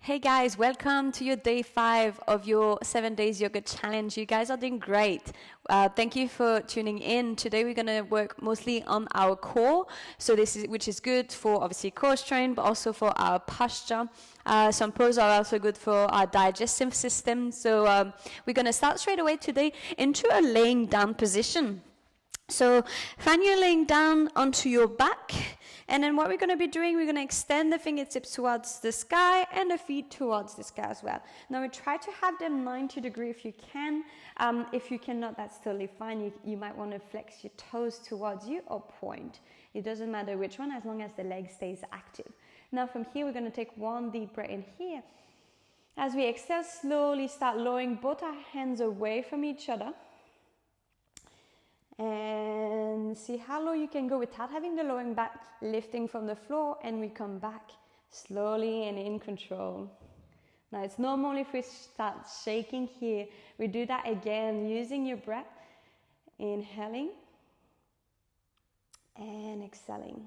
Hey guys, welcome to your day 5 of your 7 days yoga challenge. You guys are doing great. Thank you for tuning in. Today we're going to work mostly on our core. Which is good for obviously core strain, but also for our posture. Some poses are also good for our digestive system. So we're going to start straight away today into a laying down position. So find you laying down onto your back. And then what we're going to be doing, we're going to extend the fingertips towards the sky and the feet towards the sky as well. Now we try to have them 90 degrees if you can. If you cannot, that's totally fine. You might want to flex your toes towards you or point. It doesn't matter which one, as long as the leg stays active. Now from here, we're going to take one deep breath in here. As we exhale, slowly start lowering both our hands away from each other. And see how low you can go without having the lowering back, lifting from the floor, and we come back slowly and in control. Now it's normal if we start shaking here. We do that again using your breath, inhaling and exhaling.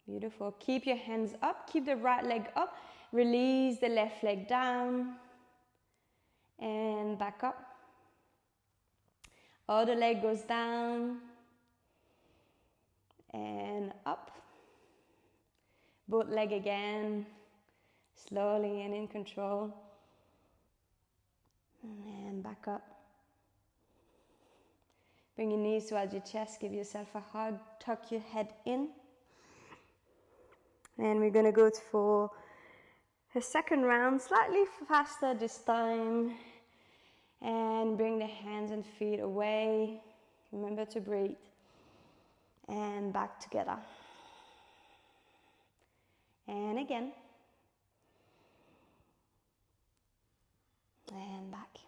Beautiful. Keep your hands up, keep the right leg up, release the left leg down and back up. Other leg goes down and up. Both leg again, slowly and in control. And back up. Bring your knees towards your chest, give yourself a hug, tuck your head in. And we're going to go for a second round, slightly faster this time. And bring the hands and feet away. Remember to breathe. And back together. And again. And back.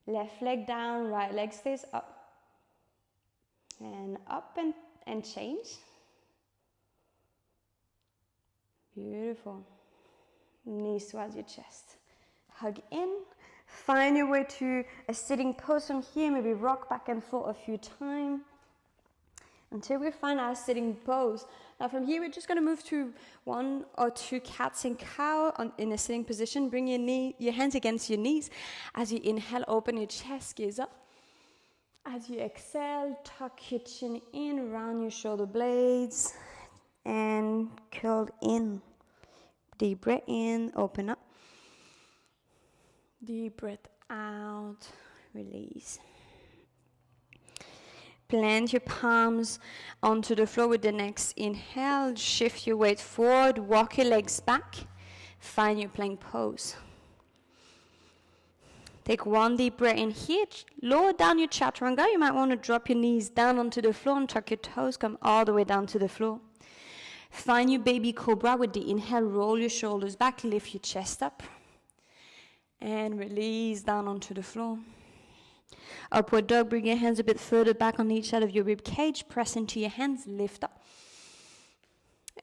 Left leg down, right leg stays up. And up and change. Beautiful. Knees towards your chest. Hug in, find your way to a sitting pose from here, maybe rock back and forth a few times until we find our sitting pose. Now from here we're just going to move to 1 or 2 cats and cow in a sitting position. Bring your hands against your knees. As you inhale, open your chest, gaze up. As you exhale, tuck your chin in, round your shoulder blades and curl in. Deep breath in, open up. Deep breath out, release. Plant your palms onto the floor with the next inhale. Shift your weight forward, walk your legs back. Find your plank pose. Take one deep breath in here. Lower down your chaturanga. You might want to drop your knees down onto the floor and tuck your toes. Come all the way down to the floor. Find your baby cobra with the inhale. Roll your shoulders back, lift your chest up. And release down onto the floor. Upward dog, bring your hands a bit further back on each side of your rib cage. Press into your hands, lift up.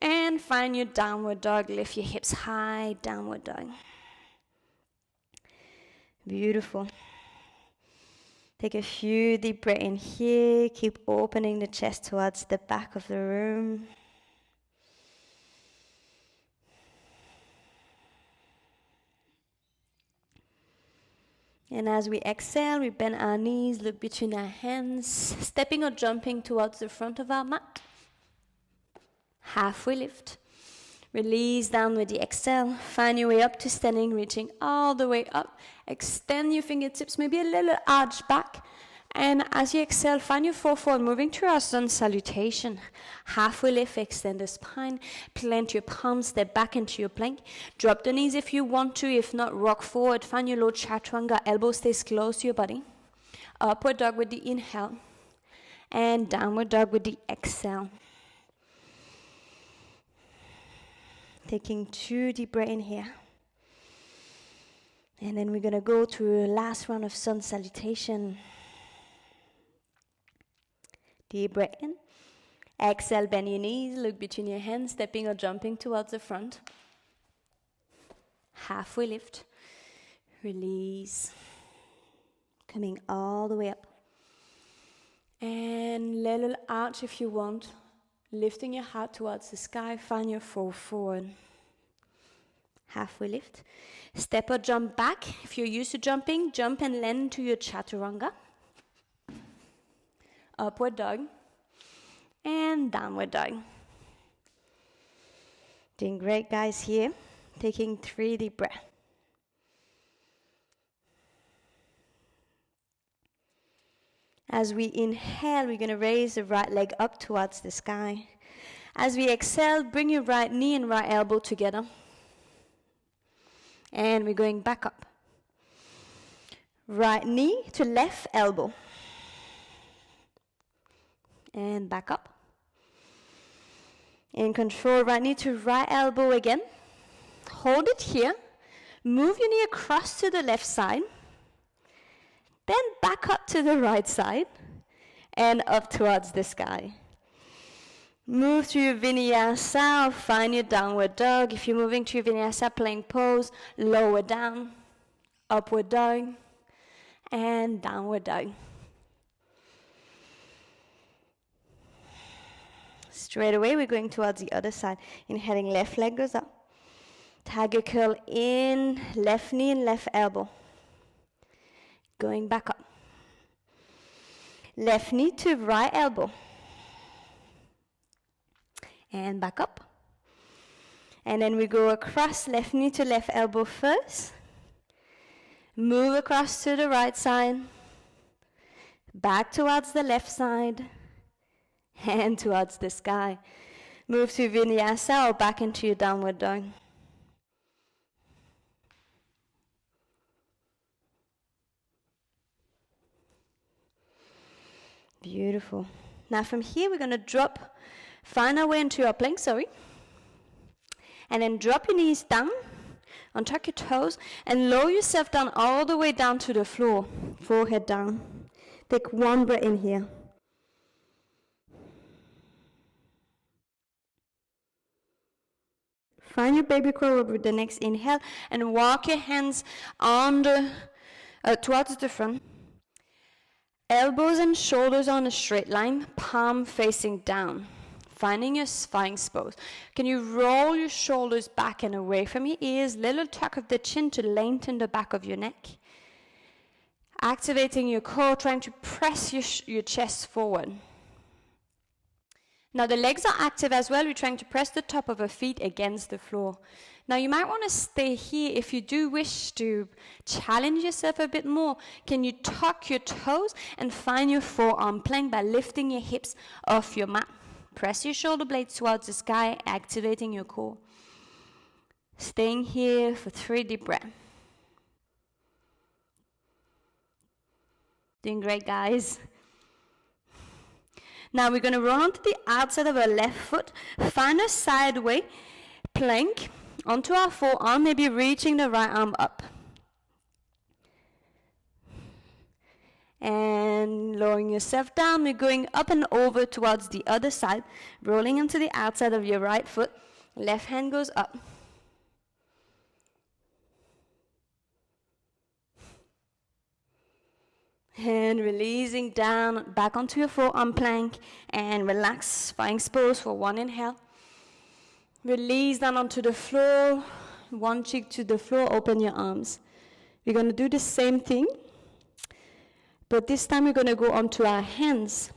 And find your downward dog. Lift your hips high, downward dog. Beautiful. Take a few deep breaths in here. Keep opening the chest towards the back of the room. And as we exhale, we bend our knees, look between our hands, stepping or jumping towards the front of our mat. Halfway lift. Release down with the exhale. Find your way up to standing, reaching all the way up. Extend your fingertips, maybe a little arch back. And as you exhale, find your forward, moving to our sun salutation. Halfway lift, extend the spine. Plant your palms, step back into your plank. Drop the knees if you want to. If not, rock forward. Find your low chaturanga. Elbow stays close to your body. Upward dog with the inhale. And downward dog with the exhale. Taking 2 deep breaths in here. And then we're going to go to a last round of sun salutation. Deep breath in. Exhale, bend your knees, look between your hands, stepping or jumping towards the front. Halfway lift. Release. Coming all the way up. And little arch if you want. Lifting your heart towards the sky, find your fall forward. Halfway lift. Step or jump back. If you're used to jumping, jump and land into your chaturanga. Upward dog. And downward dog. Doing great, guys, here. Taking 3 deep breaths. As we inhale, we're going to raise the right leg up towards the sky. As we exhale, bring your right knee and right elbow together. And we're going back up. Right knee to left elbow. And back up. In control, right knee to right elbow again. Hold it here. Move your knee across to the left side. Then back up to the right side. And up towards the sky. Move to your vinyasa, or find your downward dog. If you're moving to your vinyasa, plank pose, lower down, upward dog, and downward dog. Straight away, we're going towards the other side. Inhaling, left leg goes up. Tiger curl in, left knee and left elbow. Going back up. Left knee to right elbow. And back up. And then we go across, left knee to left elbow first. Move across to the right side. Back towards the left side. And towards the sky. Move to vinyasa or back into your downward dog. Beautiful. Now from here we're going to drop, find our way into our plank, and then drop your knees down, untuck your toes, and lower yourself down all the way down to the floor, forehead down. Take 1 breath in here. Find your baby crawl with the next inhale, and walk your hands on towards the front. Elbows and shoulders on a straight line, palm facing down. Finding your Sphinx pose. Can you roll your shoulders back and away from your ears? Little tuck of the chin to lengthen the back of your neck. Activating your core, trying to press your chest forward. Now the legs are active as well. We're trying to press the top of our feet against the floor. Now you might want to stay here if you do wish to challenge yourself a bit more. Can you tuck your toes and find your forearm plank by lifting your hips off your mat? Press your shoulder blades towards the sky, activating your core. Staying here for 3 deep breaths. Doing great, guys. Now we're going to roll onto the outside of our left foot, find a sideway plank onto our forearm, maybe reaching the right arm up. And lowering yourself down, we're going up and over towards the other side, rolling onto the outside of your right foot, left hand goes up. And releasing down, back onto your forearm plank, and relax, Sphinx pose for 1 inhale. Release down onto the floor, 1 cheek to the floor, open your arms. We're going to do the same thing, but this time we're going to go onto our hands.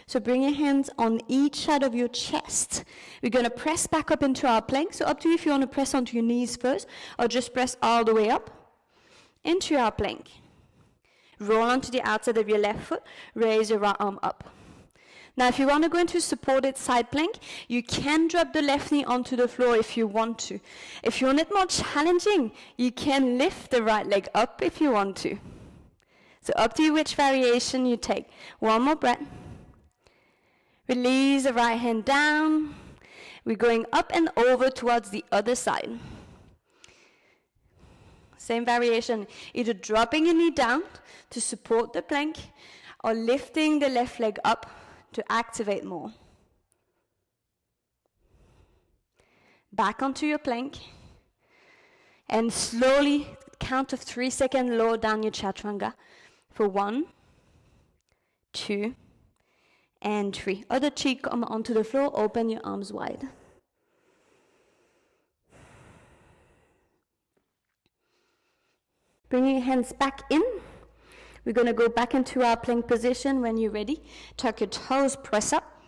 So bring your hands on each side of your chest. We're going to press back up into our plank. So up to you if you want to press onto your knees first, or just press all the way up into our plank. Roll onto the outside of your left foot, raise your right arm up. Now if you want to go into supported side plank, you can drop the left knee onto the floor if you want to. If you want it more challenging, you can lift the right leg up if you want to. So up to you which variation you take. 1 more breath. Release the right hand down. We're going up and over towards the other side. Same variation, either dropping your knee down to support the plank or lifting the left leg up to activate more. Back onto your plank and slowly, count of 3 seconds, lower down your chaturanga for 1, 2, and 3. Other cheek come onto the floor, open your arms wide. Bring your hands back in. We're going to go back into our plank position. When you're ready, tuck your toes, press up,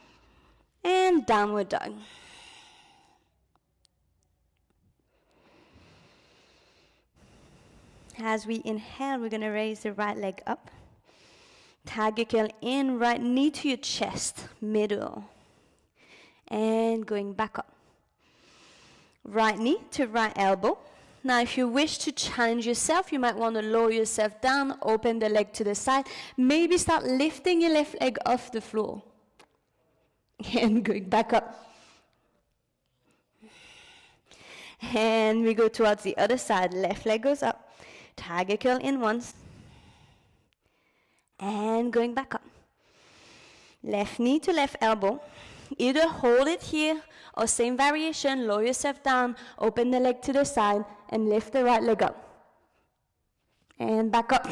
and downward dog. As we inhale, we're going to raise the right leg up. Tiger curl in, right knee to your chest, middle. And going back up. Right knee to right elbow. Now, if you wish to challenge yourself, you might want to lower yourself down, open the leg to the side. Maybe start lifting your left leg off the floor. And going back up. And we go towards the other side. Left leg goes up. Tiger curl in once. And going back up. Left knee to left elbow. Either hold it here or same variation, lower yourself down, open the leg to the side, and lift the right leg up. And back up.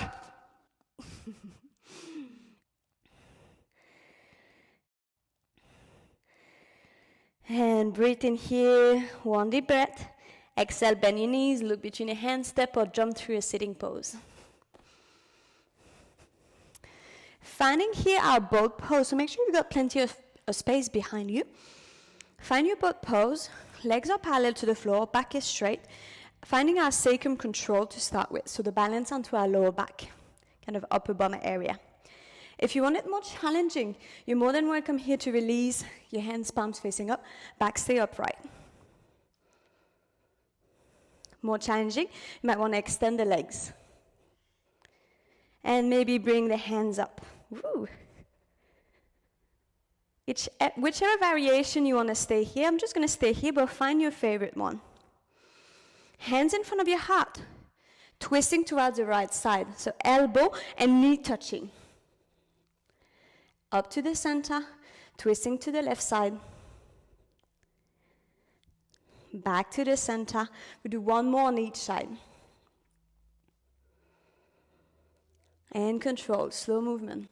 And breathe in here, one deep breath. Exhale, bend your knees, look between your hands, step or jump through a sitting pose. Finding here our boat pose, so make sure you've got plenty of space behind you. Find your boat pose, legs are parallel to the floor, back is straight. Finding our sacrum control to start with, so the balance onto our lower back, kind of upper bum area. If you want it more challenging, you're more than welcome here to release your hands, palms facing up, back stay upright. More challenging, you might want to extend the legs. And maybe bring the hands up. Woo. Whichever variation you want to stay here, I'm just going to stay here, but find your favorite one. Hands in front of your heart, twisting towards the right side. So elbow and knee touching. Up to the center, twisting to the left side. Back to the center. We do one more on each side. And control, slow movement.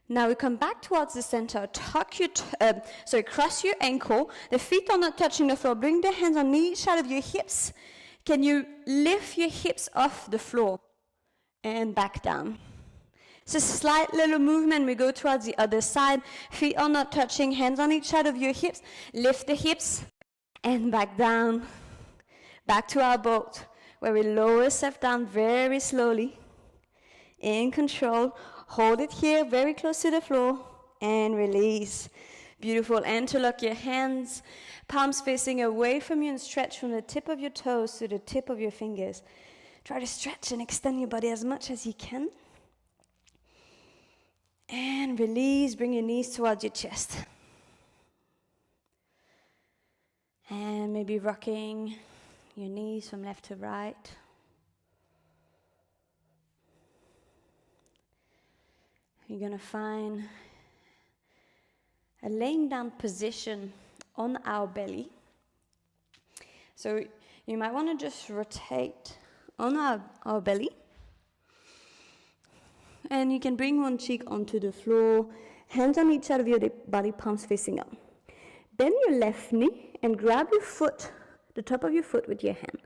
Now we come back towards the center. Cross your ankle. The feet are not touching the floor. Bring the hands on each side of your hips. Can you lift your hips off the floor and back down? It's a slight little movement. We go towards the other side. Feet are not touching. Hands on each side of your hips. Lift the hips and back down. Back to our boat, where we lower ourselves down very slowly. In control. Hold it here, very close to the floor, and release. Beautiful. Interlock your hands, palms facing away from you, and stretch from the tip of your toes to the tip of your fingers. Try to stretch and extend your body as much as you can. And release, bring your knees towards your chest. And maybe rocking your knees from left to right. You're going to find a laying down position on our belly. So you might want to just rotate on our belly. And you can bring one cheek onto the floor, hands on each side of your body, palms facing up. Bend your left knee and grab your foot, the top of your foot with your hand.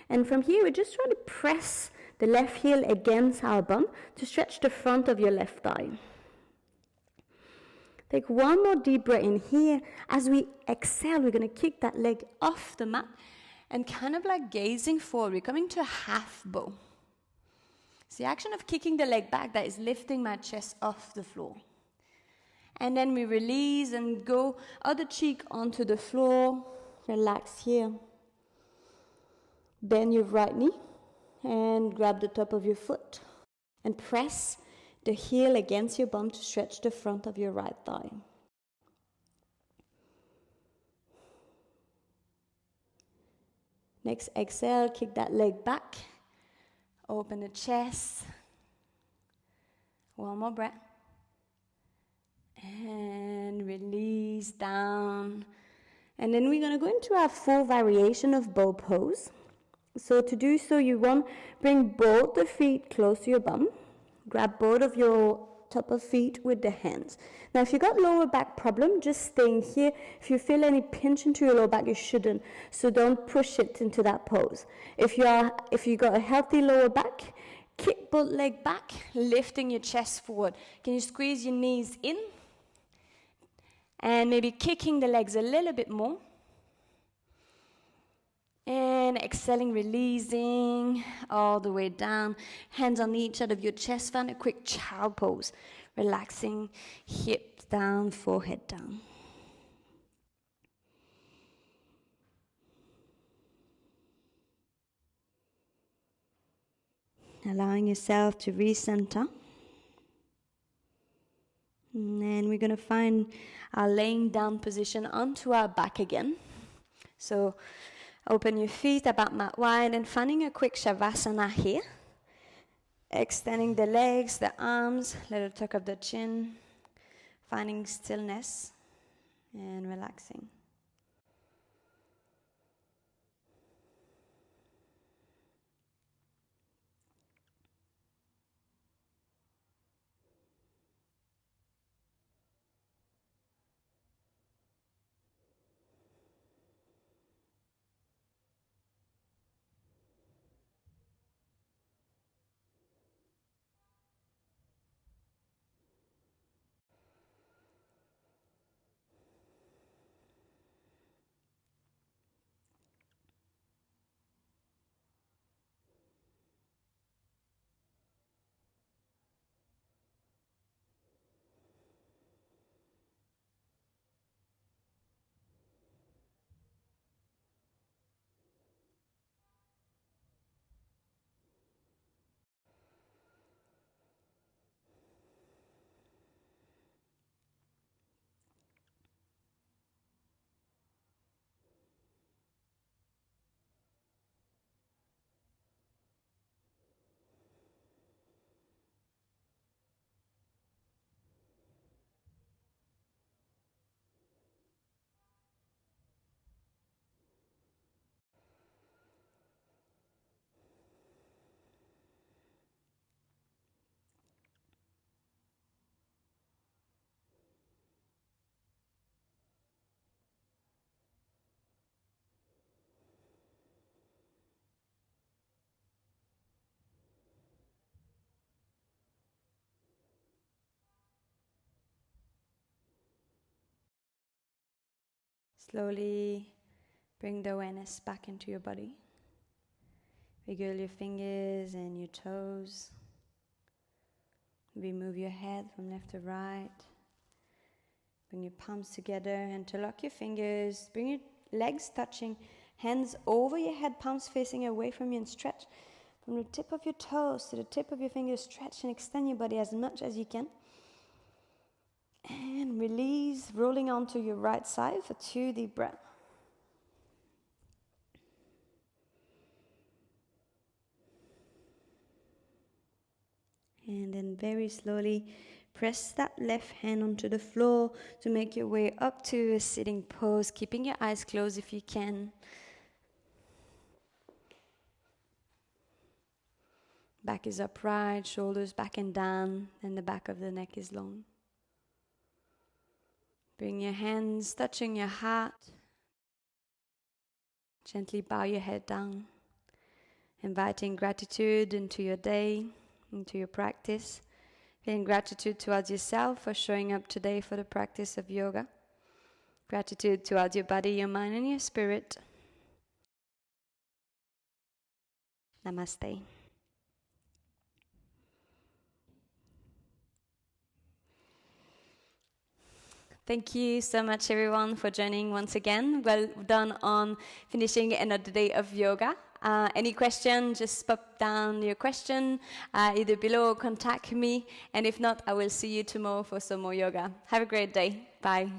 And from here, we just try to press the left heel against our bum to stretch the front of your left thigh. Take one more deep breath in here. As we exhale, we're going to kick that leg off the mat and kind of like gazing forward. We're coming to a half bow. It's the action of kicking the leg back that is lifting my chest off the floor. And then we release and go other cheek onto the floor. Relax here. Bend your right knee and grab the top of your foot and press the heel against your bum to stretch the front of your right thigh. Next exhale, kick that leg back. Open the chest. One more breath. And release down. And then we're going to go into our full variation of bow pose. So to do so, you want to bring both the feet close to your bum. Grab both of your top of feet with the hands. Now, if you got lower back problem, just staying here. If you feel any pinch into your lower back, you shouldn't. So don't push it into that pose. If you got a healthy lower back, kick both legs back, lifting your chest forward. Can you squeeze your knees in? And maybe kicking the legs a little bit more. And exhaling, releasing all the way down. Hands on each side of your chest. Find a quick child pose. Relaxing, hips down, forehead down. Allowing yourself to recenter. And then we're going to find our laying down position onto our back again. So open your feet about mat wide and finding a quick Shavasana here. Extending the legs, the arms, little tuck of the chin. Finding stillness and relaxing. Slowly bring the awareness back into your body. Wiggle your fingers and your toes. Maybe move your head from left to right. Bring your palms together, interlock your fingers. Bring your legs touching, hands over your head, palms facing away from you, and stretch from the tip of your toes to the tip of your fingers. Stretch and extend your body as much as you can. And release, rolling onto your right side for 2 deep breaths. And then very slowly press that left hand onto the floor to make your way up to a sitting pose, keeping your eyes closed if you can. Back is upright, shoulders back and down, and the back of the neck is long. Bring your hands touching your heart. Gently bow your head down, inviting gratitude into your day, into your practice. Feeling gratitude towards yourself for showing up today for the practice of yoga. Gratitude towards your body, your mind, and your spirit. Namaste. Thank you so much, everyone, for joining once again. Well done on finishing another day of yoga. Any question, just pop down your question either below or contact me. And if not, I will see you tomorrow for some more yoga. Have a great day. Bye.